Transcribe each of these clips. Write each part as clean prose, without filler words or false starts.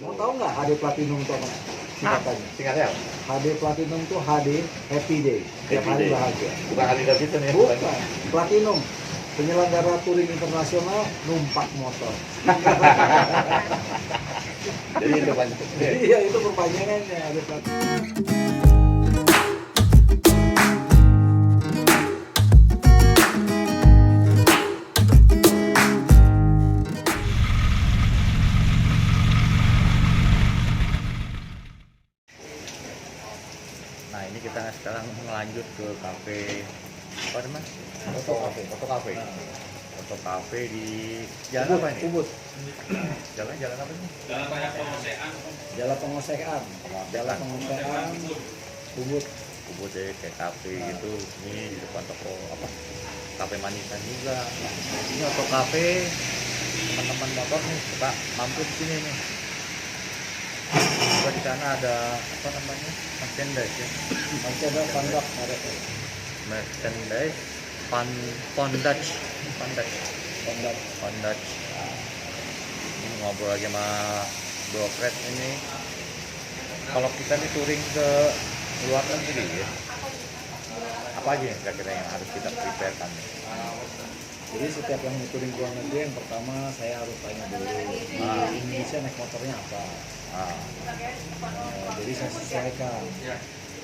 Mau tahu nggak HD Platinum itu apa? Singkatannya. Singkatnya apa? HD Platinum itu HD Happy Day. Tiap Happy hari Day. bahagia. Bukan Harley Davidson ya? Bukan. Platinum. Penyelenggara touring internasional numpak motor. Jadi itu banyak. Iya, itu perpanjangannya HD Platinum. Nah ini kita sekarang ngelanjut ke kafe apa namanya? Foto kafe. Foto kafe di jalan apa ini? Ubud. Jalan apa ini? Jalan Pengosean. Ubud. Ubud deh kayak kafe gitu. Ini di depan toko apa? Kafe manisan juga. Ini foto kafe. Teman-teman motor nih suka mampir di sini nih. Juga di sana ada apa namanya? Merchandise ya. Masih ada pandak mereka. Merchandise Pondage. Ini ngobrol lagi sama Bro Fred ini. Kalau kita nih touring ke luar negeri ya, apa aja yang kira-kira yang harus kita preparekan? Jadi setiap yang mau touring ke luar negeri, yang pertama saya harus tanya dulu di Indonesia naik motornya apa. Jadi saya sesuaikan.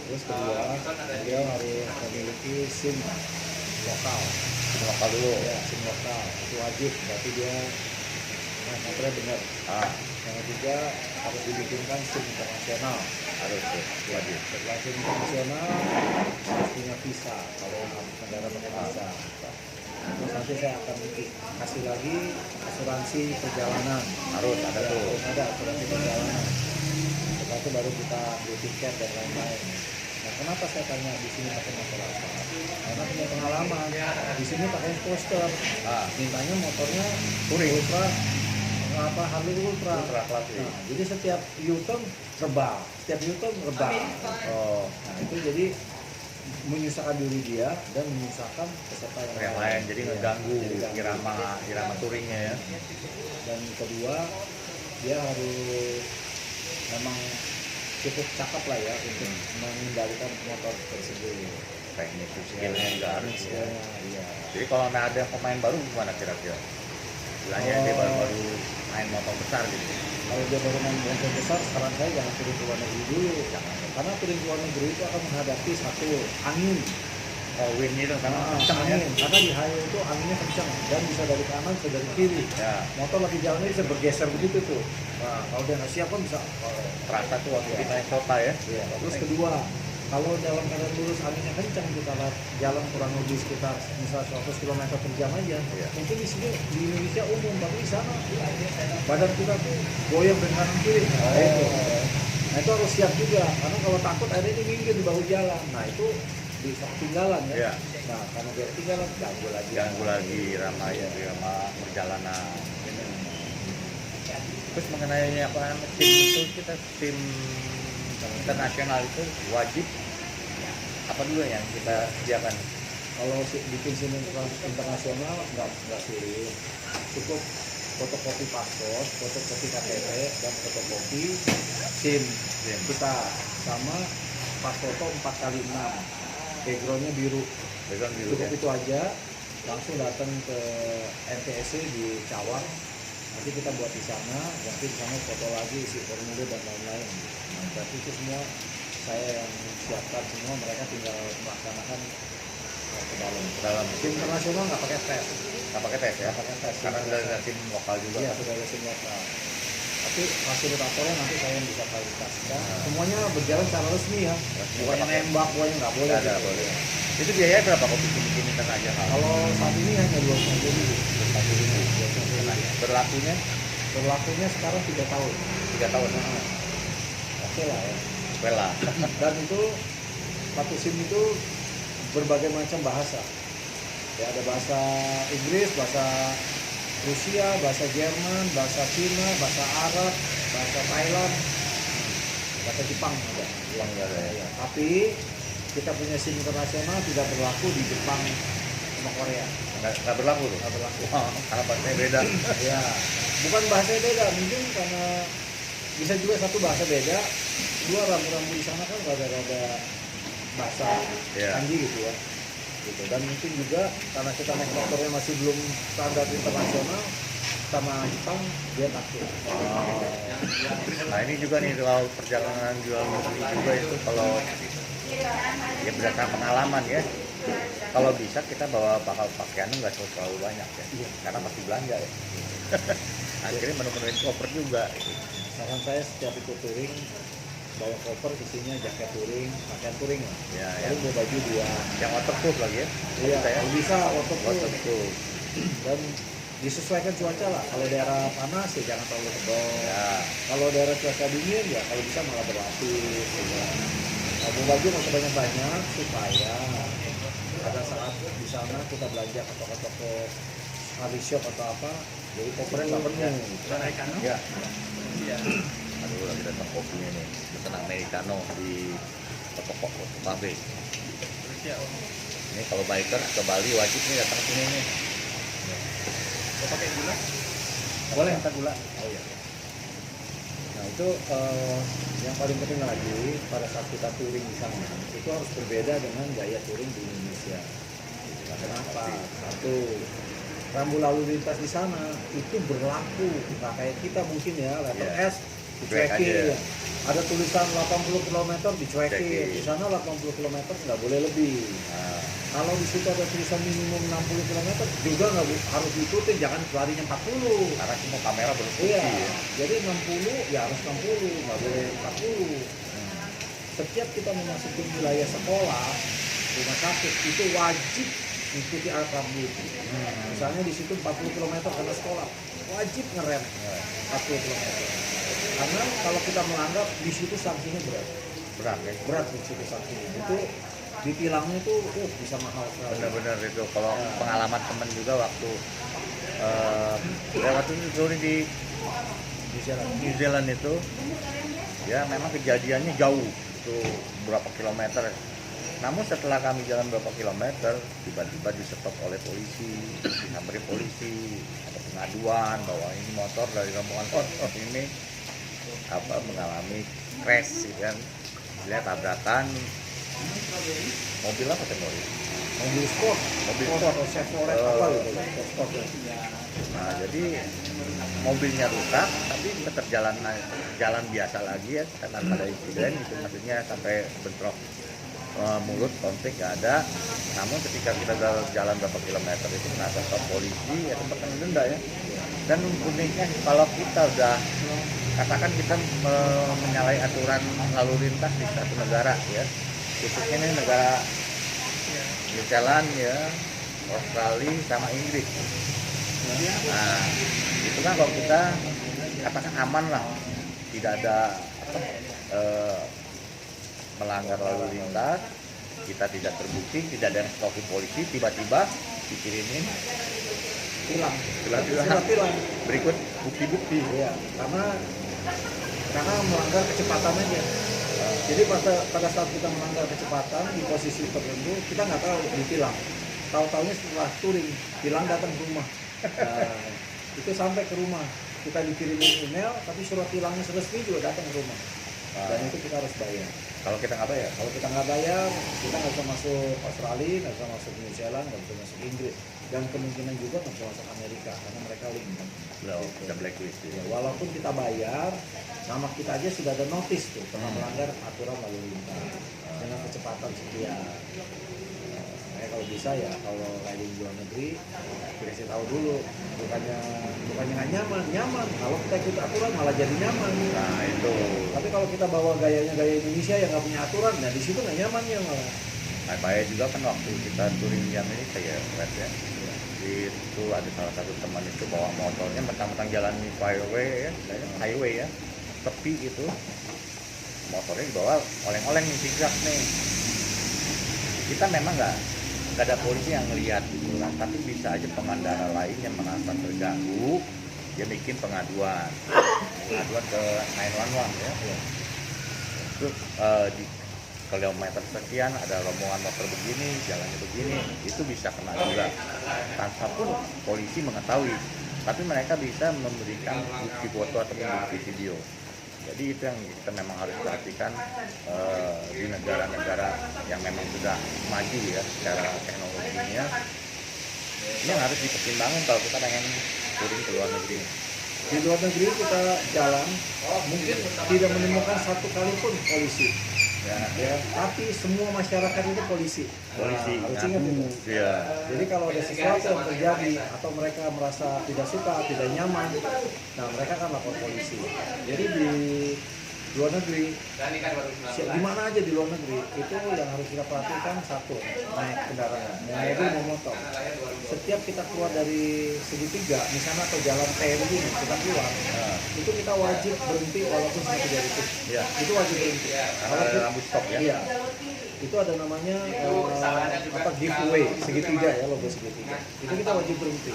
Terus kedua, beliau harus memiliki SIM lokal. SIM lokal dulu. Ya, SIM lokal itu wajib. Berarti dia naik motornya benar. Yang ketiga harus dibikinkan SIM internasional. Harus tuh, wajib. Setelah SIM internasional harus punya visa. Kalau negara pakai visa. Terus nanti saya akan kasih lagi asuransi perjalanan. Harus ada tuh. Harus ada asuransi perjalanan. Setelah itu baru kita beli tiket dan lain-lain. Nah, kenapa saya tanya di sini pakai motor apa? Karena punya pengalaman. Di sini pakai poster. Mintanya motornya Ultra, apa Harley Ultra. klasik. Nah, jadi setiap U-turn rebah. Nah, itu jadi menyusahkan diri dia dan menyusahkan peserta Yang lain jadi ngeganggu Jadi irama touringnya ya. Dan kedua, dia harus memang cukup cakep lah ya untuk mengendalikan motor tersebut. Teknik skillnya juga harus ya. Iya. Jadi kalau ada pemain baru gimana kira-kira? Bilangnya dia baru main motor besar gitu. Kalau dia baru main motor besar, saran saya jangan turun ke luar negeri dulu. Karena turun ke luar negeri itu akan menghadapi satu angin. Wind itu karena kencang ya. Angin. Karena di highway itu anginnya kencang dan bisa dari kanan bisa dari kiri. Ya, Motor lagi jalannya bisa bergeser begitu tuh. Nah, kalau dia nggak siap kan bisa. terasa tuh waktu kita naik kota ya. Iya. Terus kedua, kalau dalam keadaan lurus anginnya kencang kita jalan kurang lebih sekitar misal 100 km per jam aja. Iya. Mungkin di sini di Indonesia umum, tapi di sana badan kita tuh goyang dari kanan kiri. Nah itu harus siap juga, karena kalau takut akhirnya ini minggir di bahu jalan. Nah itu bisa ketinggalan ya. Iya. Nah karena dia ketinggalan ganggu lagi. Irama perjalanan. Terus mengenai apa namanya tim itu, kita tim internasional itu wajib apa dulu yang kita sediakan? Kalau bikin SIM internasional nggak sulit, cukup fotokopi paspor, fotokopi KTP dan fotokopi SIM kita sama pas foto 4x6, backgroundnya biru. Cukup ya? itu aja, langsung datang ke NTSC di Cawang. Nanti kita buat di sana, nanti di sana foto lagi, isi formulir dan lain-lain. Nah, berarti itu semua saya yang siapkan semua, mereka tinggal melaksanakan ke dalam. Tim internasional nggak pakai tes. Nggak pakai tes ya? Nggak pakai tes. Karena sudah ada tim lokal juga. Iya, sudah ada tim lokal. Tapi fasilitatornya nanti saya yang bisa fasilitasikan. Semuanya berjalan secara resmi ya. Bukannya nembak, bukannya nggak boleh. Ada, gitu. boleh. Itu biayanya berapa kok bikin internasional? Kalau saat ini hanya 250.000. Berlakunya sekarang 3 tahun. 3 tahun. Oke lah ya. Bela. Dan itu satu SIM itu berbagai macam bahasa. Ya ada bahasa Inggris, bahasa Rusia, bahasa Jerman, bahasa Cina, bahasa Arab, bahasa Thailand, bahasa Jepang ada. Ya. Tapi kita punya SIM internasional tidak berlaku di Jepang sama Korea. Nggak berlaku tuh? Nggak berlaku. Karena bahasanya beda. Ya, bukan bahasanya beda, mungkin karena bisa juga satu bahasa beda, dua rambu-rambu di sana kan rada-rada bahasa Iya. kanji gitu ya. Gitu. Dan mungkin juga karena kita naik motornya masih belum standar internasional, sama Jepang dia takut. Nah ini juga nih kalau perjalanan jual beli juga itu kalau ya berdasarkan pengalaman ya. Kalau bisa kita bawa bakal pakaiannya nggak terlalu banyak ya, Iya. karena pasti belanja ya. Akhirnya menu-menuin koper juga. Saran saya setiap ikut touring bawa koper isinya jaket touring, pakaian touring lah. Ya, Lalu bawa baju dua. yang waterproof lagi ya. Iya, Saya kalau bisa waterproof. waterproof. Dan disesuaikan cuaca lah. Kalau daerah panas ya jangan terlalu tebal. Ya, Kalau daerah cuaca dingin ya kalau bisa malah berlapis. Gitu. Nah, bawa baju nggak usah banyak-banyak supaya pada saat di sana kita belanja ke toko-toko coffee shop atau apa, jadi kopernya nggak penuh. ya. Aduh lagi datang kopinya nih, pesan americano di toko cafe. Ini kalau biker ke Bali wajib nih datang sini nih. Pakai gula? Boleh minta gula. Oh iya. Nah itu yang paling penting lagi pada saat kita touring di sana itu harus berbeda dengan gaya touring di Indonesia. Nah, kenapa? Satu, rambu lalu lintas di sana itu berlaku nggak kayak kita mungkin ya letter Iya. S Cuek dicuekin. aja. Ada tulisan 80 km dicuekin. Cuekin. Di sana 80 km nggak boleh lebih. Nah, Kalau di situ ada tulisan minimum 60 km juga nggak harus diikutin, jangan larinya 40. karena semua kamera berfungsi Iya, ya. jadi 60 ya harus 60, nggak boleh 40. Hmm. Setiap kita memasuki wilayah sekolah, rumah sakit itu wajib mengikuti alat rambu. Misalnya di situ 40 km karena sekolah, wajib ngerem 40 km. Karena kalau kita melanggar di situ sanksinya berat, Berat ya. berat di situ sanksinya. Itu ditilangnya itu bisa mahal sekali. Bener-bener itu kalau Ya. pengalaman temen juga waktu lewat itu touring di Di sana. New Zealand itu ya memang kejadiannya jauh itu berapa kilometer, namun setelah kami jalan berapa kilometer tiba-tiba di stop oleh polisi, dihampiri polisi, ada pengaduan bahwa ini motor dari rombongan ini apa mengalami crash gitu kan, lihat tabrakan mobil apa tuh mobil. Mobil sport, Mobil sport sport. atau Chevrolet apa gitu, sport ya. Nah jadi mobilnya rusak tapi tetap jalan biasa lagi ya karena ada insiden itu, maksudnya sampai bentrok mulut, konflik nggak ada. Namun ketika kita jalan berapa kilometer itu kena stop polisi ya tetap kena denda ya. Dan uniknya kalau kita udah katakan kita menyalahi aturan lalu lintas di satu negara ya, khususnya ini negara New Zealand ya, Australia sama Inggris. Nah, itu kan kalau kita katakan aman lah, tidak ada melanggar lalu lintas, kita tidak terbukti, tidak ada yang stopping polisi, tiba-tiba dikirimin Tilang. surat Surat tilang. berikut bukti-bukti. Iya, karena melanggar kecepatan aja. Jadi pada saat kita melanggar kecepatan di posisi tertentu, kita nggak tahu ditilang. Tahu-taunya setelah touring, tilang datang ke rumah. Nah, itu sampai ke rumah, kita dikirimin email, tapi surat tilangnya resmi juga datang ke rumah. Dan itu kita harus bayar. Kalau kita nggak bayar, Kalau kita nggak bayar, kita nggak bisa masuk Australia, nggak bisa masuk New Zealand, nggak bisa masuk Inggris, dan kemungkinan juga nggak bisa masuk Amerika karena mereka link kan. udah blacklist Ya, ya. walaupun kita bayar, nama kita aja sudah ada notis tuh pernah melanggar aturan lalu lintas dengan kecepatan sekian. Nah, kalau bisa ya kalau riding di luar negeri dikasih tahu dulu, bukannya nggak nyaman. Kalau kita ikut aturan malah jadi nyaman. Nah itu. Tapi kalau kita bawa gayanya gaya Indonesia yang nggak punya aturan, nah di situ nggak nyamannya malah. Nah, bahaya juga kan waktu kita touring di Amerika ya, Red ya. Itu ada salah satu teman itu bawa motornya mentang-mentang jalan di highway ya, tepi itu motornya dibawa oleng-oleng nih, zigzag nih. Kita memang nggak ada polisi yang ngelihat gitu kan, tapi bisa aja pengendara lain yang merasa terganggu dia bikin pengaduan ke 911 ya. Terus di kilometer sekian ada rombongan motor begini, jalannya begini, itu bisa kena juga tanpa pun polisi mengetahui, tapi mereka bisa memberikan bukti foto atau bukti video. Jadi itu yang kita memang harus perhatikan di negara-negara yang memang sudah maju ya secara teknologinya. Ini yang harus dipertimbangkan kalau kita pengen touring ke luar negeri. Di luar negeri kita jalan, mungkin tidak menemukan satu kali pun polisi. Ya, tapi semua masyarakat itu polisi. Polisi, Harus ingat itu. Iya. Jadi kalau ada sesuatu yang terjadi atau mereka merasa tidak suka, tidak nyaman, nah mereka akan lapor polisi. Jadi di luar negeri, di mana aja di luar negeri itu yang harus kita perhatikan satu, naik kendaraan, mau mobil mau motor. Setiap kita keluar dari segitiga, misalnya atau jalan T begini, kita keluar, itu kita wajib berhenti walaupun cuma 3 detik. Iya. Itu wajib berhenti. Karena ada lampu stop ya. Iya. Itu ada namanya giveaway segitiga ya, logo segitiga. Itu kita wajib berhenti.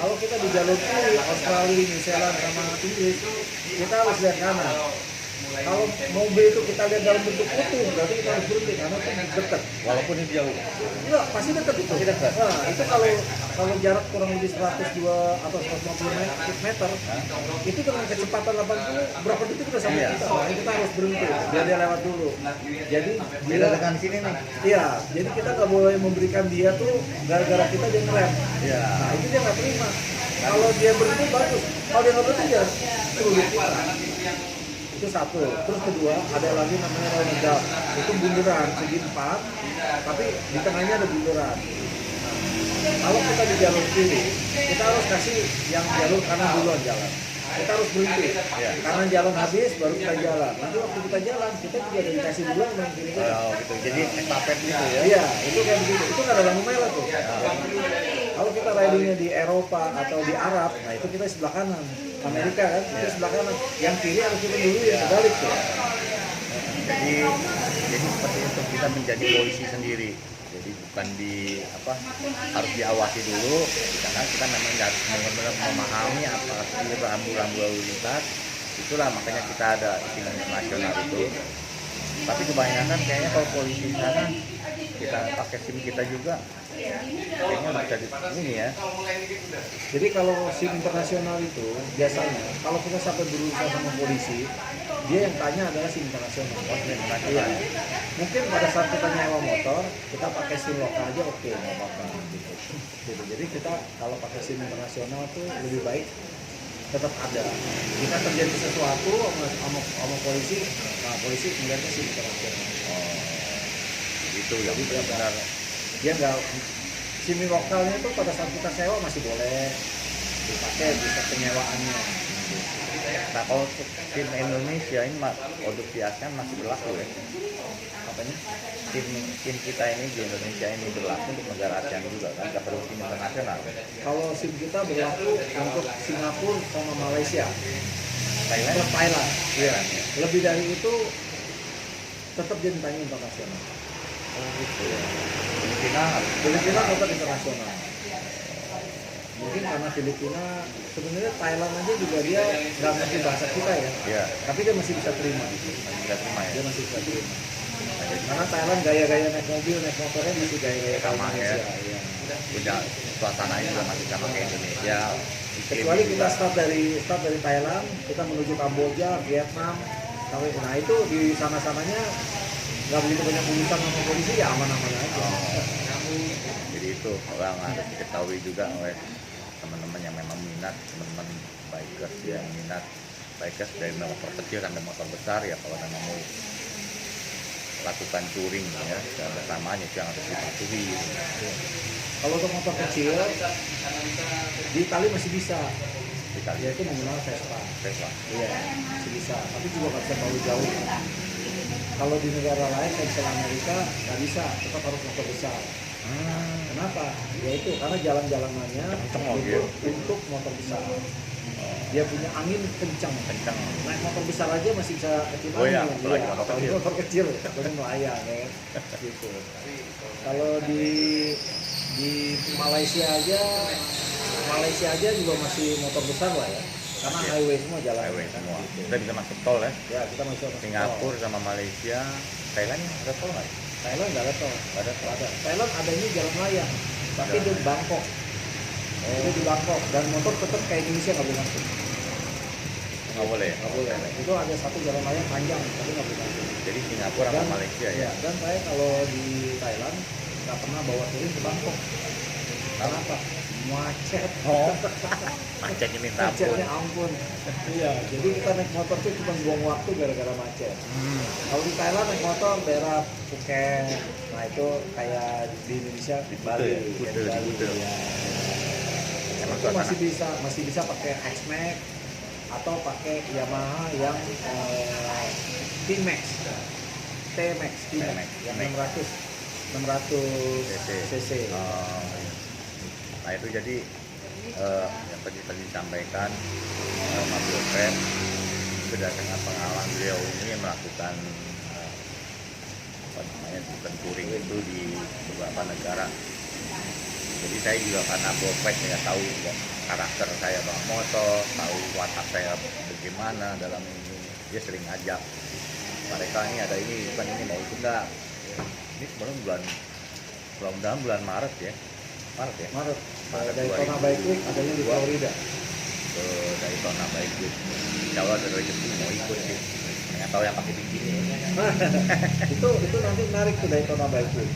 Kalau kita di jalur kiri Australia, New Zealand sama Inggris, kita harus lihat kanan. Kalau mobil itu kita lihat dalam bentuk utuh, berarti kita harus berhenti karena itu dekat. Walaupun ini jauh. Enggak, pasti dekat itu. Pasti dekat. Nah, itu kalau jarak kurang lebih 102 atau 150 meter, itu dengan kecepatan 80 berapa detik udah sampai Iya. kita. Nah, kita harus berhenti biar dia lewat dulu. Jadi Beda dengan sini nih. iya, jadi kita nggak boleh memberikan dia tuh gara-gara kita dia ngerem. Iya. Nah, itu dia nggak terima. Kalau dia berhenti bagus, kalau dia nggak berhenti dia sulit kita. Itu satu. Terus kedua, ada lagi namanya round gap. Itu bundaran segi 4, tapi di tengahnya ada bundaran. Kalau kita di jalur kiri, kita harus kasih yang jalur kanan duluan jalan. Kita harus berhenti. Kanan jalan habis, baru kita jalan. Nanti waktu kita jalan, kita juga ada dikasih duluan yang kiri kita. Oh gitu. Jadi estafet gitu ya. Iya, itu kayak begitu. Itu nggak ada lampu merah tuh. Kalau kita ridingnya di Eropa atau di Arab, nah itu kita sebelah kanan. Amerika kan, itu sebelah kanan. Yang kiri harus kita dulu ya, kebalik tuh. Jadi seperti itu kita menjadi polisi sendiri. Jadi bukan harus diawasi dulu karena kita memang harus benar-benar memahami apa sih rambu-rambu lalu lintas. Itulah makanya kita ada SIM nasional itu. Tapi kebanyakan kayaknya kalau polisi di sana kita pakai SIM kita juga kayaknya bisa ini ya. Jadi kalau SIM internasional itu biasanya kalau kita sampai berurusan sama polisi, dia yang tanya adalah SIM internasional. Iya. Mungkin pada saat kita nyewa motor, kita pakai SIM lokal aja oke, nggak apa-apa. Gitu. Jadi kita kalau pakai SIM internasional tuh lebih baik tetap ada. Jika terjadi sesuatu sama polisi, nah polisi melihatnya SIM internasional. Itu yang benar-benar Dia nggak SIM lokalnya tuh pada saat kita sewa masih boleh dipakai bisa penyewaannya. Nah kalau untuk SIM Indonesia ini produk di ASEAN masih berlaku ya. Apanya? SIM kita ini di Indonesia ini berlaku untuk negara ASEAN juga kan, nggak perlu SIM internasional. Kalau SIM kita berlaku untuk Singapura sama Malaysia, Thailand, Thailand. iya. Lebih dari itu tetap jadi tanya internasional. Oh gitu ya. Filipina Filipina tetap internasional. Mungkin karena Filipina sebenarnya Thailand aja juga dia nggak ngerti bahasa kita ya, Iya, tapi dia masih bisa terima. masih bisa terima ya. Dia masih bisa terima. Karena Thailand gaya-gaya naik mobil, naik motornya masih gaya-gaya Sama ya. Indonesia. Iya. Punya suasananya juga masih sama kayak Indonesia. Kecuali kita juga. start dari Thailand, kita menuju Kamboja, Vietnam, sampai nah itu di sana-sananya nggak begitu banyak urusan sama polisi ya aman-aman aja. Jadi itu orang harus diketahui juga oleh teman-teman yang memang minat, teman-teman bikers yang minat bikers dari motor kecil sampai motor besar ya kalau memang mau lakukan touring ya dan bersamaan itu yang harus dipatuhi. Kalau untuk motor kecil di Itali masih bisa, Kita yaitu menggunakan Vespa. Vespa. Iya, masih bisa. Tapi juga nggak bisa terlalu jauh. Kalau di negara lain kayak misalnya Amerika nggak bisa, tetap harus motor besar. Kenapa? Ya itu karena jalan-jalanannya Kenceng loh, itu untuk motor besar. Dia punya angin kencang. Kencang. Naik motor besar aja masih bisa kecil. Oh iya, apalagi motor kecil. Motor kecil, apalagi melayang ya. Gitu. Kalau di Malaysia aja juga masih motor besar lah ya. Karena Iya. highway semua jalan. Highway semua. Kita bisa masuk tol ya. Ya, kita masuk ke Singapura sama Malaysia, Thailand ada tol nggak? Thailand nggak ada tol. Nggak ada tol. Ada. Thailand adanya jalan layang, tapi Jalan di Bangkok. Itu di Bangkok dan motor tetap kayak Indonesia nggak boleh masuk. Nggak boleh. Nggak boleh. Itu ada satu jalan layang panjang, tapi nggak boleh camping. Jadi Singapura sama Dan- Malaysia ya. Ya, dan saya kalau di Thailand nggak pernah bawa touring ke Bangkok. Kenapa? Macet. Oh, macetnya minta ampun. Macetnya ampun. Iya, jadi kita naik motor tuh cuma buang waktu gara-gara macet. Kalau di Thailand naik motor daerah Phuket, nah itu kayak di Indonesia di Bali, ya? kayak Kuta, di Bali. Kuta. Ya. Emang Itu suasana. masih bisa pakai X-Max atau pakai Yamaha yang T-Max, T-Max, T-Max, yang T-Max. 600 cc. Oh, iya. Nah itu jadi yang tadi disampaikan mobil keren berdasarkan pengalaman beliau ini melakukan apa namanya bukan touring itu di beberapa negara. Jadi saya juga karena bopek ya tahu ya, karakter saya bawa motor, tahu watak saya bagaimana dalam ini. Dia sering ngajak mereka ini ada ini bukan ini mau ikut nggak? Ini sebenarnya bulan Maret ya. Maret ya. Maret, Maret Daytona 2000. Bike Week adanya di Florida. Ke Daytona Bike Week. Insya Allah ada rezeki mau ikut sih. Nggak tahu yang pakai bikini. itu nanti menarik ke Daytona Bike Week.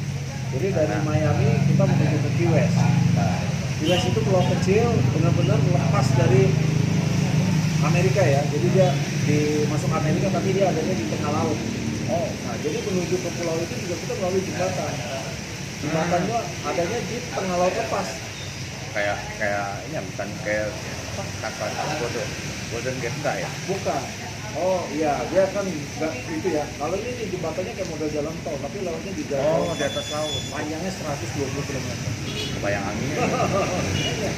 Jadi dari Nah. Miami kita menuju ke Key West. Nah, Key West itu pulau kecil, benar-benar lepas dari Amerika ya. Jadi dia masuk Amerika tapi dia adanya di tengah laut. oh, Nah, jadi menuju ke pulau itu juga kita melalui jembatan. Jembatannya adanya di tengah laut lepas. kayak ini ya, bukan kayak apa kakak Golden Gate enggak ya? Bukan. Oh iya, dia kan nggak itu ya. Kalau ini jembatannya kayak model jalan tol, tapi lautnya di jalan. di atas laut. Panjangnya 120 km. Kebayang anginnya.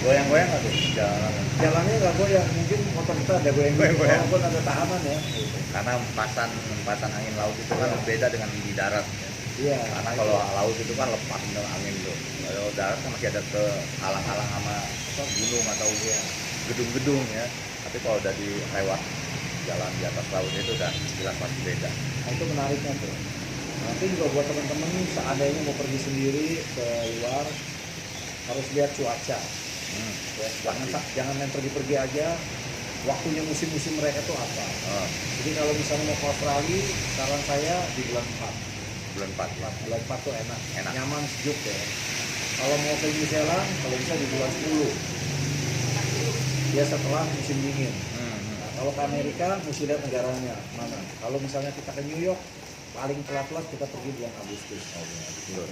Goyang-goyang nggak tuh jalan? Jalannya nggak goyang, mungkin motor kita ada goyang-goyang, Goyang-goyang. walaupun ada tahanan ya. Karena empatan angin laut itu kan beda dengan di darat. Iya. Karena kalau laut itu kan lepas dengan angin tuh. Kalau darat kan masih ada ke halang-halang sama gunung atau gedung-gedung ya. Tapi kalau udah lewat jalan di atas laut itu udah jelas pasti beda. Nah, itu menariknya tuh. Nanti juga buat teman-teman seandainya mau pergi sendiri ke luar harus lihat cuaca. Ya, jangan main pergi-pergi aja. Waktunya musim-musim mereka tuh apa? Oh, Jadi kalau misalnya mau ke Australia, saran saya di bulan 4. bulan 4 ya. Bulan 4 tuh enak, Enak. nyaman, sejuk ya. Kalau mau ke New Zealand, kalau bisa di bulan 10. Ya setelah musim dingin. Nah, kalau ke Amerika, mesti lihat negaranya mana. Kalau misalnya kita ke New York, paling telat-telat kita pergi bulan Agustus.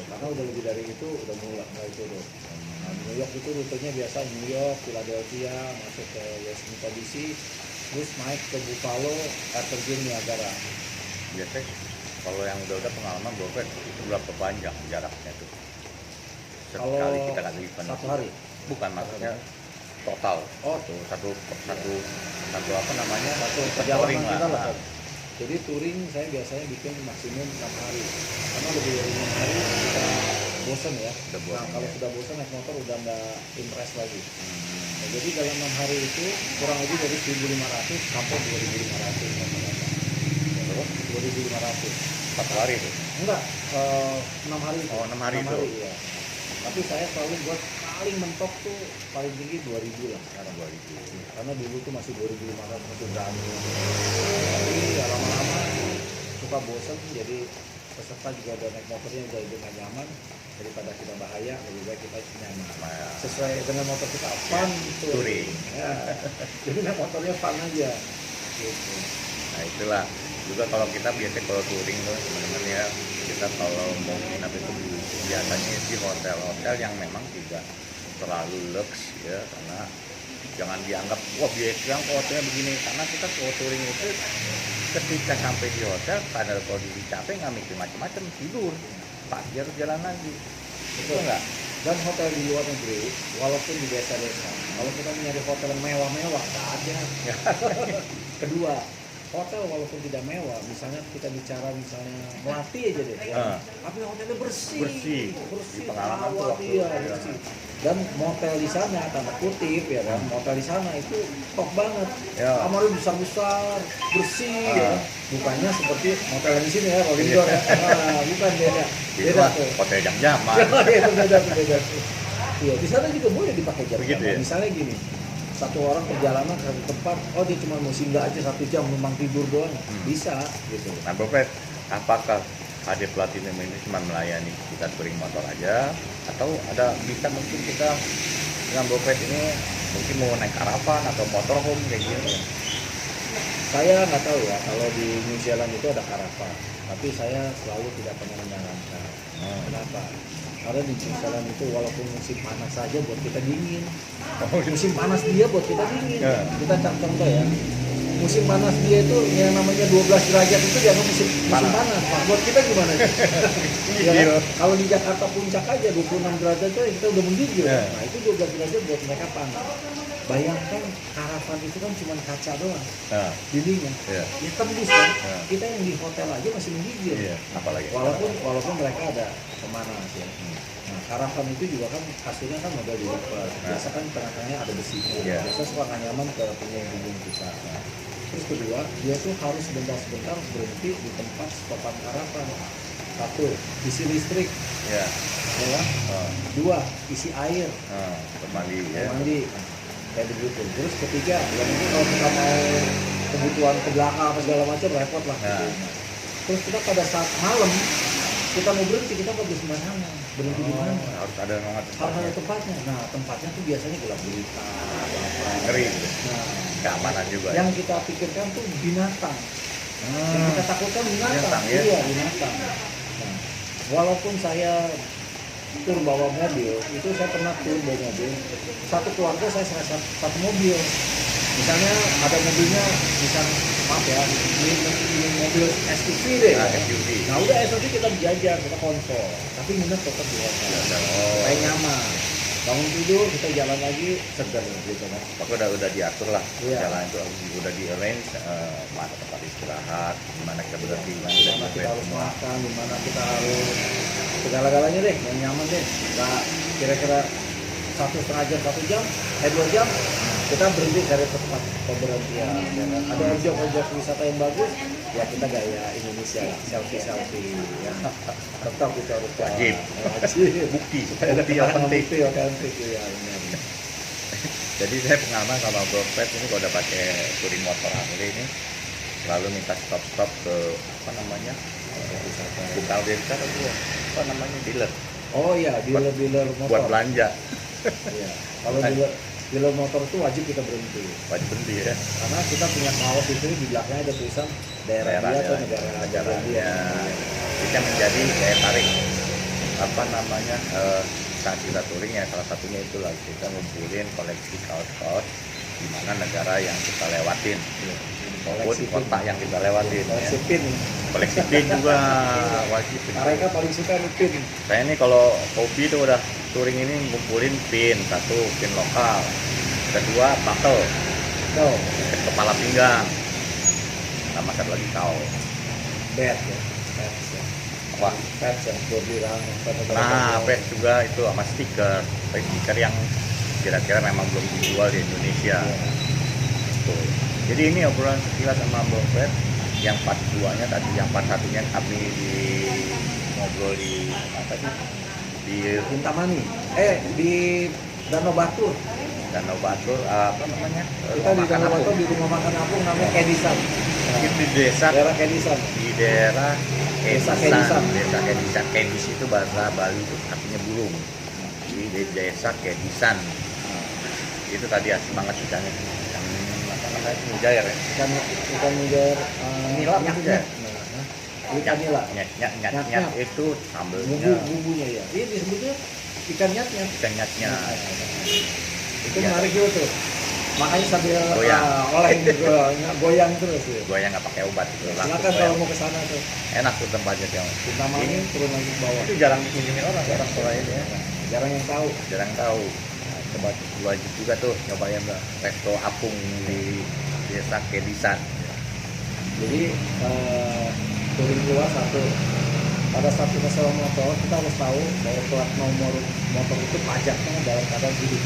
Karena udah lebih dari itu, udah mulai turun. Nah, New York itu rutenya biasa New York, Philadelphia, masuk ke Washington DC, terus naik ke Buffalo, air terjun Niagara. Biasanya kalau yang udah pengalaman bokeh itu berapa panjang jaraknya tuh? Kalau Sekali kita lagi event. satu hari. Bukan maksudnya total. Oh, Tuh satu apa namanya? satu touring perjalanan kita lah. lah. Jadi touring saya biasanya bikin maksimum 6 hari. Karena lebih dari 6 hari kita bosen ya. Udah bosen, Nah, kalau ya. sudah bosen naik motor udah nggak impress lagi. Hmm. Nah, jadi dalam 6 hari itu kurang lebih dari 1.500 sampai 2.500 rata-rata. Terus 2.500. 4 hari tuh. Enggak, 6 hari itu. Oh, 6 hari itu. Iya. Tapi saya selalu buat paling mentok tuh paling tinggi 2.000 lah sekarang. 2000. Karena dulu tuh masih 2.500 masih berani. Tapi ya lama-lama suka bosen, jadi peserta juga udah naik motornya udah nggak nyaman, daripada kita bahaya lebih baik kita nyaman Nah, sesuai dengan motor kita fun gitu. touring. Ya. Jadi naik motornya fun aja gitu. Nah itulah juga kalau kita biasa kalau touring tuh teman-teman ya, kita kalau mau nginap itu biasanya di hotel-hotel yang memang tidak terlalu lux ya, karena jangan dianggap wah biasa yang hotelnya begini, karena kita kalau touring itu ketika sampai di hotel karena kondisi capek nggak mikir macam-macam, tidur pagi harus jalan lagi, betul nggak? Dan hotel di luar negeri walaupun di desa-desa, kalau kita nyari hotel yang mewah-mewah nggak ada. Kedua, hotel walaupun tidak mewah, misalnya kita bicara misalnya Melati aja deh ya. Tapi hotelnya bersih. Bersih. Di pengalaman tuh rawat, waktu iya, di bersih. Dan motel di sana tanda kutip ya kan, motel di sana itu top banget. Ya. Kamarnya besar-besar, bersih ya. Bukannya seperti motel yang di sini ya, kalau di Indor ya. Nah, bukan beda. Itu Beda mah tuh. hotel jam-jaman. Iya, itu beda tuh, beda tuh. Iya, di sana juga boleh dipakai jam. Begitu ya? Misalnya gini, satu orang perjalanan ke satu tempat, oh dia cuma mau singgah aja 1 jam numpang tidur doang, bisa gitu. Nah, Bro Fred, apakah HD Platinum ini cuma melayani kita touring motor aja, atau ada bisa mungkin kita dengan Bro Fred ini mungkin mau naik karavan atau motorhome kayak gitu? Saya nggak tahu ya kalau di New Zealand itu ada karavan, tapi saya selalu tidak pernah menyarankan. Kenapa? Karena di New Zealand itu walaupun musim panas saja buat kita dingin. Musim panas dia buat kita dingin. Ya. Kita contoh ya. Musim panas dia itu yang namanya 12 derajat itu dianggap musim panas. Pak, buat kita gimana? Ya kan? Kalau di Jakarta puncak aja 26 derajat itu kita udah menggigil. Ya. Nah, itu 12 derajat buat mereka panas. Bayangkan karavan itu kan cuma kaca doang. Nah, Dindingnya. iya. Ya tembus kan. Ya. Kita yang di hotel aja masih menggigil. Iya, apalagi. Walaupun mereka ada pemanas ya. Nah, karavan itu juga kan kasurnya kan model dilipat. Biasa kan tengah-tengahnya ada besinya. Iya. Biasa suka nggak nyaman ke pengunjung kita. Terus kedua, dia tuh harus sebentar-sebentar berhenti di tempat stopan karavan. Satu, isi listrik, Ya. ya kan? Oh, Dua, isi air, mandi ya. mandi. Kayak begitu. Terus ketiga, ya mungkin kalau kita mau kebutuhan ke belakang apa segala macam repot lah. Nah. Gitu. Terus kita pada saat malam kita mau berhenti, kita nggak bisa sembarangan. Berhenti di mana? Harus ada nomor Harus ada tempatnya. Nah, tempatnya tuh biasanya gelap gulita, ada apa. Ngeri. Nah, Keamanan juga. yang kita pikirkan tuh binatang. Yang kita takutkan binatang. Binatang, ya? Iya, binatang. Nah, walaupun saya tur bawa mobil, itu saya pernah tur bawa mobil. Satu keluarga saya satu mobil. Misalnya ada mobilnya, misalnya maaf ya, ini mobil SUV deh. Nah, Ya. SUV. Nah udah SUV kita jajar, kita konsol. Tapi nginep tetap di hotel. Oh, Supaya nyaman. Bangun tidur, kita jalan lagi, segar gitu kan. aku udah diatur lah. Iya. Jalan itu udah di arrange mana tempat istirahat, gimana kita berhenti, Di mana kita harus semua. makan, di mana kita harus segala-galanya deh, yang nyaman deh. Kita kira-kira 1,5 jam, 2 jam, kita berhenti cari tempat pemberhentian. Ya kan? Ada objek-objek wisata yang bagus, ya kita gaya Indonesia, selfie ya. Tetap kita harus Wajib. Wajib. Bukti yang penting. Bukti yang penting, ya. Benar. Jadi saya pengalaman sama Bro Fred ini kalau udah pakai touring motor Harley ini selalu minta stop ke apa namanya, bukan desa itu apa namanya, dealer Oh iya, dealer motor. buat belanja. Iya. Kalau dealer motor itu wajib kita berhenti. Wajib berhenti ya. Karena kita punya kaos itu di belakangnya ada tulisan daerah dia atau negara dia. Bisa menjadi daya tarik apa namanya, saat kita touring ya, salah satunya itulah kita ngumpulin koleksi kaos-kaos di mana negara yang kita lewatin maupun Koleksi kota yang kita lewatin ya. Koleksi pin. Koleksi pin juga wajib. Mereka paling suka nih pin. Saya ini kalau hobi itu udah touring ini ngumpulin pin, satu pin lokal, kedua buckle, Tuh, kepala pinggang, sama satu lagi kaos. bed ya. Pads ya. Apa? Pads ya, buat dirang. Nah, vest juga itu sama stiker, stiker yang kira-kira memang belum dijual di Indonesia. Tuh. Jadi ini obrolan sekilas sama Bro Fred. Yang part 2-nya tadi, yang part 1-nya kami di ngobrol di apa sih? Di Kintamani. Di Danau Batur. Danau Batur, apa namanya? Kita di Danau Batur di rumah makan apung namanya Kedisan. Mungkin di desa, Daerah Kedisan. di daerah Desa Kedisan. Kedisan. Desa Kedisan. Kedis itu bahasa Bali itu artinya burung. Di desa Kedisan. Itu tadi asli banget ikannya. Ikan apa namanya? Mujair ya. Ikan mujair. Nila apa mujair? Ikan nila. Nyat itu sambelnya. Bumbunya ya. Ini disebutnya ikan nyat-nyat. Ikan nyatnya. Itu Iya. menarik juga tuh. Makanya sambil Goyang. oleng goyang terus ya. Gua yang nggak pakai obat itu. Silakan langsung kalau goyang. mau ke sana tuh. Enak tuh tempatnya yang Kintamani ini turun lagi ke bawah. itu jarang dikunjungi orang soal ini ya. Jarang yang tahu. Jarang tahu. Nah, coba wajib juga tuh nyobain resto apung di desa Kedisan. Jadi touring keluar satu. Pada saat kita sewa motor, kita harus tahu bahwa plat nomor motor itu pajaknya dalam keadaan hidup.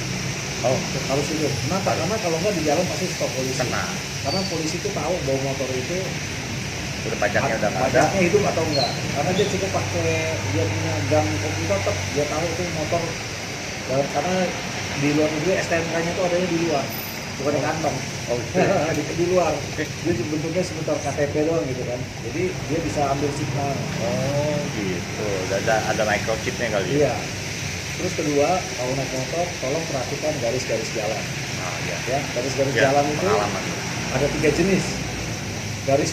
Oh, Harus hidup. Kenapa? Karena kalau nggak di jalan pasti stop polisi. kena. Karena polisi itu tahu bahwa motor itu Udah pajaknya udah nggak ada. pajaknya hidup atau enggak. Karena dia cukup pakai dia punya gang komputer, tetap dia tahu itu motor. Karena di luar negeri STNK-nya itu adanya di luar. bukan di kantong. Oh, gitu. Di luar. Dia bentuknya sebentar KTP doang gitu kan. Jadi dia bisa ambil signal. Oh, gitu. Ada microchipnya kali ya? Iya. Terus kedua, kalau naik motor, tolong perhatikan garis-garis jalan. Ah, iya. Ya, garis-garis Ya, jalan itu pengalaman. ada 3 jenis. Garis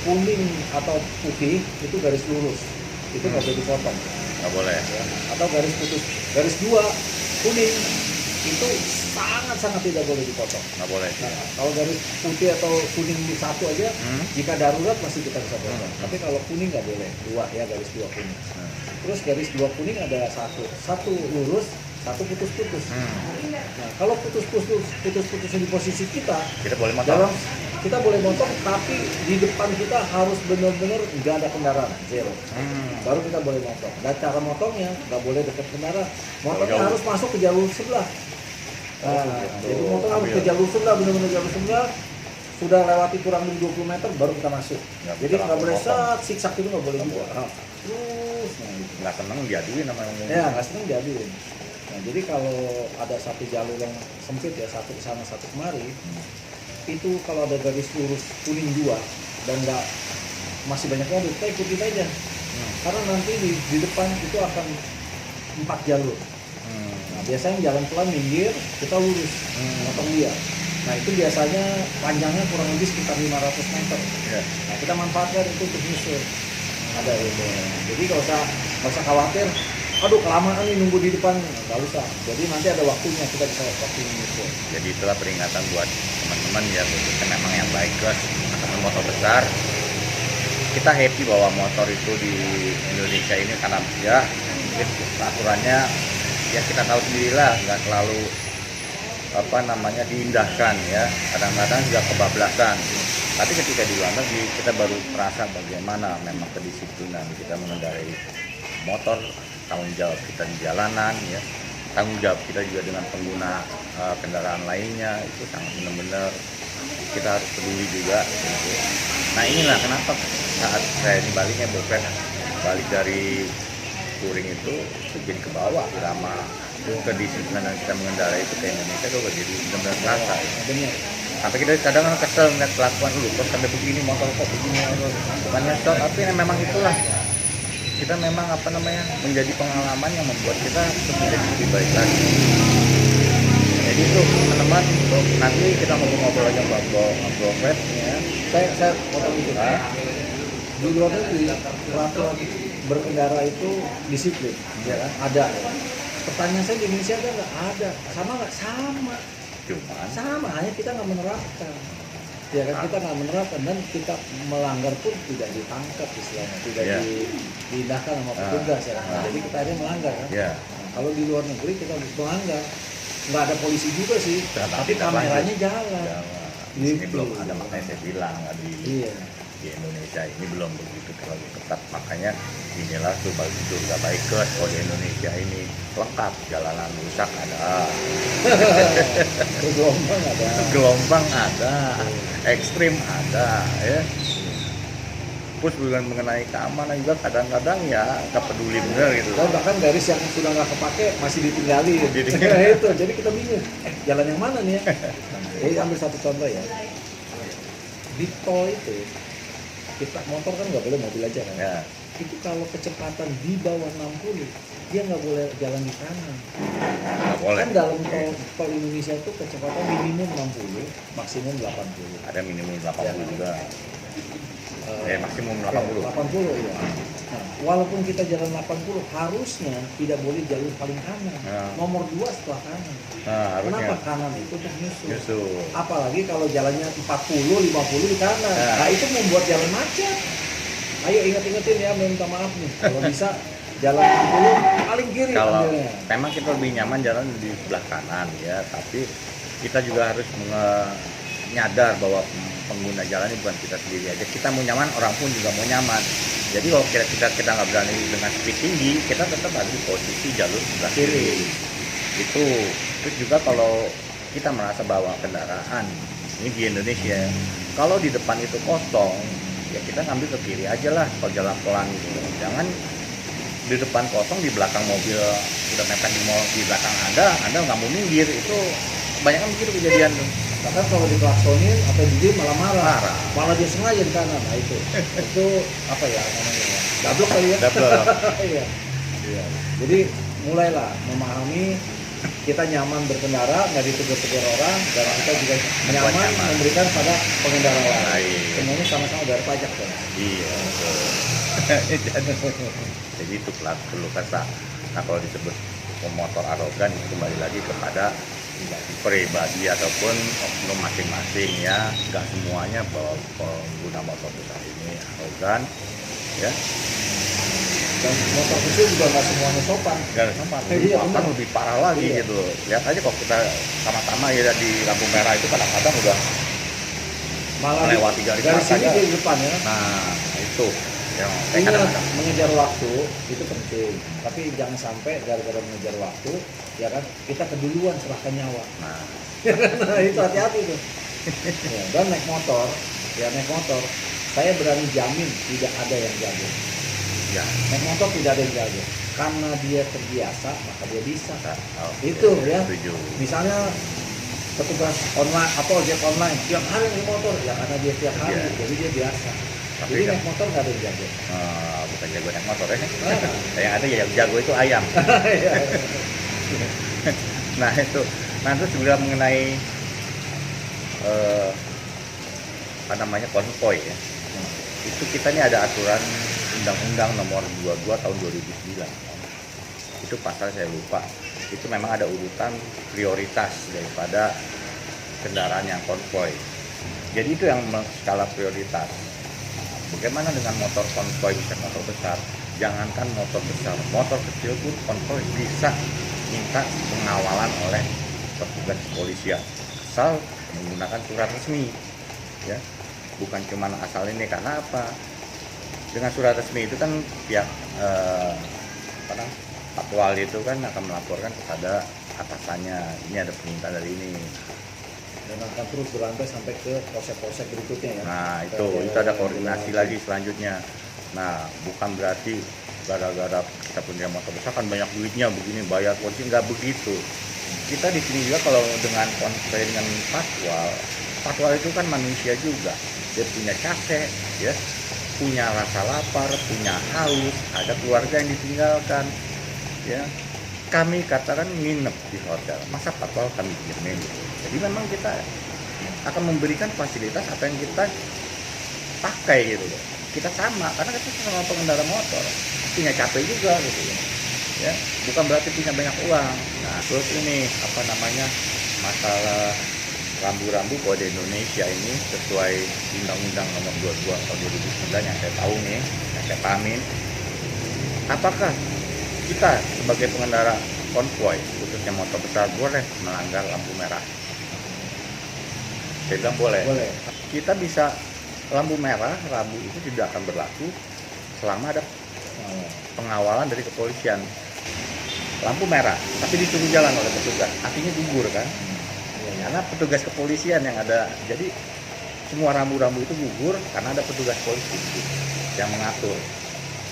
kuning atau putih itu garis lurus. Itu nggak boleh dipotong. Nggak boleh. Ya. Atau garis putus. Garis 2 kuning itu sangat-sangat tidak boleh dipotong. Nggak boleh. Nah, kalau garis putih atau kuning di satu aja, jika darurat masih kita bisa potong. Tapi kalau kuning nggak boleh, 2 ya, garis 2 kuning. Terus garis 2 kuning ada satu lurus, satu putus-putus. Nah, kalau putus-putusnya di posisi kita Kita boleh motong. dalam kita boleh motong, tapi di depan kita harus benar-benar nggak ada kendaraan, zero. Baru kita boleh motong. Dan cara motongnya nggak boleh dekat kendaraan. Motongnya Jauh. harus masuk ke jalur sebelah. Nah, gitu. jadi motor harus ke Ambil. jalur sebelah, benar-benar jalur sebelah. Sudah lewati kurang lebih 20 meter baru kita masuk. Nggak Jadi bisa nggak boleh langsung potong. siksak itu nggak boleh Nggak juga. boleh. Nah, terus, nah gitu. Nggak seneng diaduin sama yang Ya nggak seneng diaduin. Nah, jadi kalau ada satu jalur yang sempit ya, satu ke sana satu kemari, itu kalau ada garis lurus kuning 2 dan nggak masih banyak mobil, kita ikutin aja. Karena nanti di depan itu akan 4 jalur. Nah, biasanya jalan pelan minggir, kita lurus, motong dia. Nah, itu biasanya panjangnya kurang lebih sekitar 500 meter. Ya. Nah, kita manfaatkan itu untuk nyusul. Ada itu. Jadi nggak usah khawatir. Aduh, kelamaan nih nunggu di depan. Nggak usah. Jadi nanti ada waktunya, kita bisa waktunya nyusul. Jadi itulah peringatan buat teman-teman ya, khususnya memang yang bikers atau motor besar. Kita happy bahwa motor itu di Indonesia ini karena ya mungkin aturannya ya kita tahu sendirilah, nggak terlalu diindahkan ya, kadang-kadang juga kebablasan. Tapi ketika di luar negeri kita baru merasa bagaimana memang kedisiplinan kita mengendarai motor, tanggung jawab kita di jalanan ya, tanggung jawab kita juga dengan pengguna kendaraan lainnya, itu sangat benar-benar kita harus peduli juga gitu. Nah inilah kenapa saat saya ini baliknya balik dari touring itu jadi ke bawah irama kedisiplinan kita mengendarai itu ke Indonesia tuh jadi benar-benar terasa ya. Benar. Sampai kita kadang kesel ngeliat kelakuan lu kok sampai begini motor kok begini bukannya stop, tapi memang itulah kita memang menjadi pengalaman yang membuat kita menjadi lebih baik lagi. Jadi itu teman-teman, nanti kita ngobrol-ngobrol aja ngobrol web ya. Saya potong itu. Di luar negeri peraturan berkendara itu disiplin, ya kan? Ada. Pertanyaan saya di Indonesia ada nggak? Ada. Sama nggak? Sama. Hanya kita nggak menerapkan. Ya kan, kita nggak menerapkan dan kita melanggar pun tidak ditangkap istilahnya, tidak diindahkan sama petugas ya kan. Jadi kita aja melanggar kan. Nah, kalau di luar negeri kita melanggar, nggak ada polisi juga sih, tapi kameranya jalan. Ini belum ada, makanya saya bilang Iya. di Indonesia ini belum begitu terlalu ketat, makanya inilah surga bikers. Kalau di Indonesia ini lengkap, jalanan rusak ada, gelombang ada, ekstrim ada ya. Terus bukan mengenai keamanan juga kadang-kadang ya nggak peduli bener gitu. Dan bahkan garis yang sudah nggak kepake masih ditinggalin. Itu, jadi kita bingung. Jalan yang mana nih ya? Jadi ambil satu contoh ya. Di tol itu kita motor kan nggak boleh, mobil aja kan. Ya. Itu kalau kecepatan di bawah 60 dia nggak boleh jalan di kanan. Nggak boleh. Kan dalam tol Indonesia itu kecepatan minimum 60, maksimum 80. Ada minimum 80 juga. Maksimum 80. 80 ya. Nah, walaupun kita jalan 80 harusnya tidak boleh jalur paling kanan. Nomor 2 setelah kanan. Harusnya. Kenapa kanan itu untuk nyusul? Nyusul. Apalagi kalau jalannya 40, 50 di kanan. Nah, itu membuat jalan macet. Ayo ingat-ingatin ya, minta maaf nih. Kalau bisa jalan 60 paling kiri Kalau ambilnya. memang kita lebih nyaman jalan di sebelah kanan ya, tapi kita juga harus nyadar bahwa pengguna jalan ini bukan kita sendiri aja. Kita mau nyaman, orang pun juga mau nyaman. Jadi kalau kita nggak berani dengan speed tinggi, kita tetap ada di posisi jalur sebelah kiri. Itu. Terus juga kalau kita merasa bawa kendaraan ini di Indonesia, kalau di depan itu kosong, ya kita ngambil ke kiri aja lah kalau jalan pelan gitu. Jangan di depan kosong, di belakang mobil udah mepet di belakang Anda nggak mau minggir, itu banyak kan begitu kejadian tuh. Bahkan kalau diklaksonin atau didiem malah marah. Marah. Malah dia sengaja di kanan. Nah itu apa ya namanya ya? Gablok kali ya. Double. Iya. Iya. Jadi mulailah memahami kita nyaman berkendara, nggak ditegur-tegur orang, dan kita juga nyaman memberikan pada pengendara lain. Semuanya sama-sama bayar pajak kan. Iya, betul. Jadi itu perlu kata. Nah kalau disebut pemotor arogan itu kembali lagi kepada pribadi ataupun oknum masing-masing ya. Nggak semuanya bahwa pengguna motor besar ini arogan, ya. Dan motor kecil juga nggak semuanya sopan. Nggak sopan. Iya, Bahkan benar. lebih parah lagi Iya. gitu. Lihat aja kalau kita sama-sama ya di lampu merah itu kadang-kadang udah Malah melewati garis dari mata sini aja. di depan ya. Nah itu yang saya Ingat, kadang-kadang mengejar waktu itu penting, tapi jangan sampai gara-gara mengejar waktu, ya kan, kita keduluan serahkan nyawa. nah Nah itu hati-hati tuh. Ya, dan naik motor, saya berani jamin tidak ada yang jago. ya Naik motor tidak ada yang jago, karena dia terbiasa maka dia bisa. oke, Itu ya. setuju. Misalnya petugas online atau ojek online tiap hari naik motor, ya karena dia tiap hari, Iya. jadi dia biasa. Tapi Jadi kan- naik motor nggak ada yang jago. Bukan jago naik motor ya. Ah. Yang ada ya yang jago itu ayam. Iya. Nah itu, nah terus juga mengenai apa namanya konvoy ya. Itu kita ini ada aturan Undang-Undang Nomor 22 Tahun 2009. Itu pasal saya lupa. Itu memang ada urutan prioritas daripada kendaraan yang konvoy. Jadi itu yang skala prioritas. Bagaimana dengan motor konvoy, bisa motor besar? Jangankan motor besar, motor kecil pun konvoy bisa minta pengawalan oleh petugas kepolisian asal menggunakan surat resmi, ya. Bukan cuma asal ini, karena apa? Dengan surat resmi itu kan pihak patwal itu kan akan melaporkan kepada atasannya, ini ada permintaan dari ini. Dan akan terus berlanjut sampai ke polsek-polsek berikutnya ya. Nah itu ada koordinasi lagi selanjutnya. Nah bukan berarti gara-gara kita punya motor besar kan banyak duitnya begini bayar polisi, nggak begitu. Kita di sini juga kalau dengan konvoy dengan patwal itu kan manusia juga, dia punya capek ya, punya rasa lapar, punya haus, ada keluarga yang ditinggalkan ya. Kami katakan nginep di hotel, masa patwal kami kirimin gitu. Jadi memang kita akan memberikan fasilitas apa yang kita pakai gitu loh. Kita sama, karena kita sama pengendara motor, punya capek juga gitu ya. Bukan berarti punya banyak uang. Nah terus ini apa namanya, masalah rambu-rambu kalau di Indonesia ini sesuai Undang-Undang Nomor 22 Tahun 2009 yang saya tahu nih, yang saya pahamin, apakah kita sebagai pengendara konvoy khususnya motor besar boleh melanggar lampu merah? Saya bilang boleh. Boleh. Kita bisa lampu merah, rambu itu tidak akan berlaku selama ada pengawalan dari kepolisian. Lampu merah, tapi disuruh jalan oleh petugas, artinya gugur kan? Karena petugas kepolisian yang ada, jadi semua rambu-rambu itu gugur karena ada petugas polisi yang mengatur.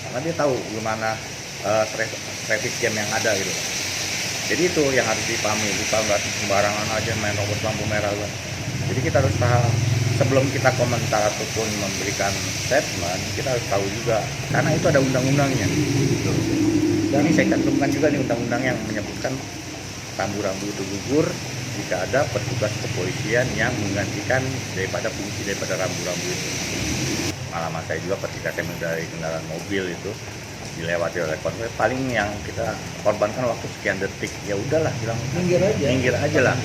Karena dia tahu gimana traffic jam yang ada gitu. Jadi itu yang harus dipahami, bukan berarti sembarangan aja main robot lampu merah kan. Jadi kita harus tahu, sebelum kita komentar ataupun memberikan statement, kita harus tahu juga, karena itu ada undang-undangnya. Dan ini saya cantumkan juga nih undang-undang yang menyebutkan rambu-rambu itu gugur jika ada petugas kepolisian yang menggantikan daripada fungsi daripada rambu-rambu itu. Pengalaman saya juga ketika saya mengendarai kendaraan mobil itu dilewati oleh konvoy, paling yang kita korbankan waktu sekian detik, ya udahlah bilang minggir aja lah,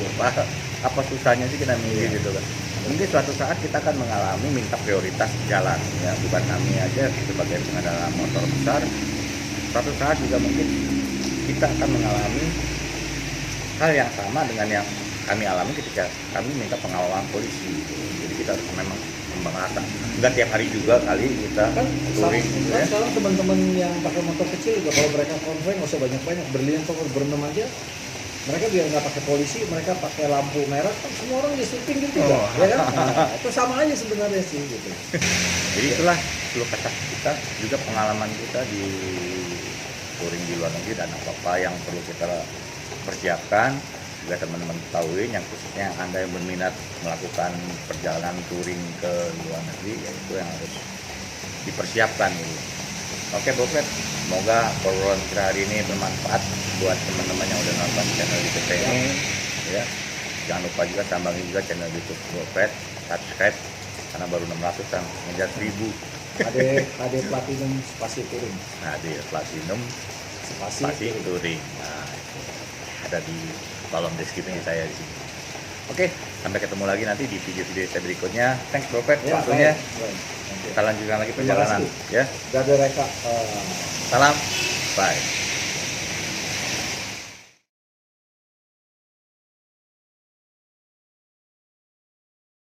apa susahnya sih kita minggir gitu kan. Mungkin suatu saat kita akan mengalami minta prioritas jalan ya, bukan kami aja sebagai pengendara motor besar, suatu saat juga mungkin kita akan mengalami hal yang sama dengan yang kami alami ketika kami minta pengawalan polisi. Jadi kita harus memang merasa, enggak tiap hari juga kali kita Kan touring gitu ya. sekarang teman-teman yang pakai motor kecil juga kalau mereka konvoy nggak usah banyak-banyak, berlian atau berenam aja. Mereka biar nggak pakai polisi, mereka pakai lampu merah, kan semua orang di pinggir juga, ya kan? Nah, itu sama aja sebenarnya sih gitu. Jadi itulah perlu kata kita juga pengalaman kita di touring di luar negeri dan apa yang perlu kita persiapkan juga teman-teman ketahui, yang khususnya Anda yang berminat melakukan perjalanan touring ke luar negeri, yaitu yang harus dipersiapkan gitu. Oke Bro Fred, semoga obrolan kita hari ini bermanfaat buat teman-teman yang udah nonton channel YouTube ini ya. Jangan lupa juga tambangin juga channel YouTube Bro Fred, subscribe karena baru 600 kan, ngejar 1000. KD Platinum spasi touring. Nah, di Platinum spasi touring. Nah, itu ada di kolom deskripsi saya di sini. Oke, sampai ketemu lagi nanti di video-video saya berikutnya. Thanks Bro Fred waktunya. Kita lanjutkan lagi perjalanan ya. Gade Reka. Salam, bye.